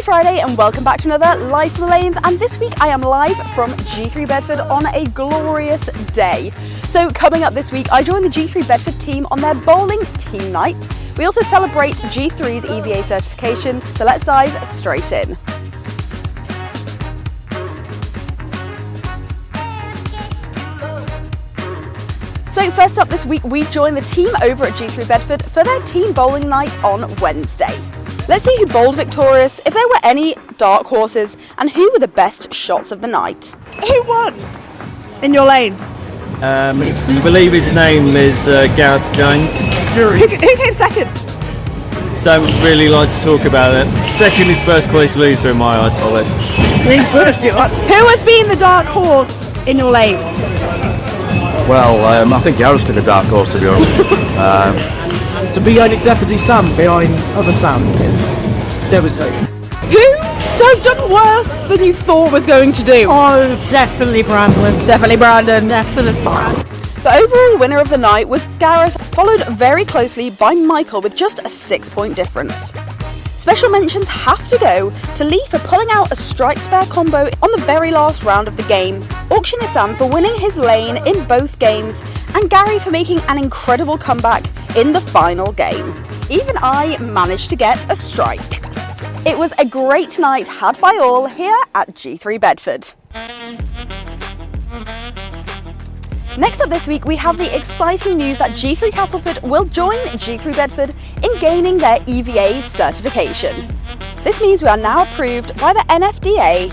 Friday and welcome back to another Live from the Lanes, and this week I am live from G3 Bedford on a glorious day. So coming up this week I join the G3 Bedford team on their bowling team night. We also celebrate G3's EVA certification, so let's dive straight in. So first up this week we join the team over at G3 Bedford for their team bowling night on Wednesday. Let's see who bowled victorious, if there were any dark horses, and who were the best shots of the night. Who won in your lane? I believe his name is Gareth Jones. Who came second? Don't really like to talk about it. Second is first place loser in my eyes, Hollis. Who has been the dark horse in your lane? Well, I think Gareth's been the dark horse, to be honest. To be only Deputy Sam behind other Sam is devastating. Who has done worse than you thought was going to do? Oh, definitely Brandon. Definitely Brandon. Definitely Brandon. The overall winner of the night was Gareth, followed very closely by Michael with just a 6-point difference. Special mentions have to go to Lee for pulling out a strike spare combo on the very last round of the game, Auctioneer Sam for winning his lane in both games, and Gary for making an incredible comeback in the final game. Even I managed to get a strike. It was a great night had by all here at G3 Bedford. Next up this week we have the exciting news that G3 Castleford will join G3 Bedford in gaining their EVA certification. This means we are now approved by the NFDA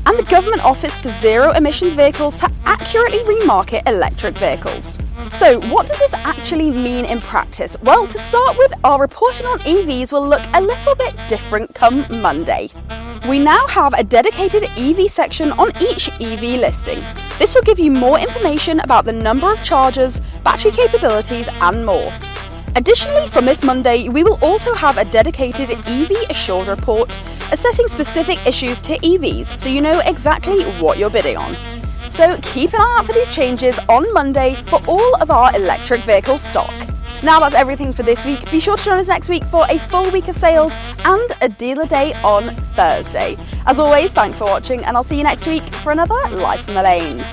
and the Government Office for Zero Emissions Vehicles to accurately remarket electric vehicles. So what does this actually mean in practice? Well, to start with, our reporting on EVs will look a little bit different come Monday. We now have a dedicated EV section on each EV listing. This will give you more information about the number of chargers, battery capabilities and more. Additionally, from this Monday, we will also have a dedicated EV Assured report assessing specific issues to EVs so you know exactly what you're bidding on. So keep an eye out for these changes on Monday for all of our electric vehicle stock. Now that's everything for this week. Be sure to join us next week for a full week of sales and a dealer day on Thursday. As always, thanks for watching and I'll see you next week for another Live from the Lanes.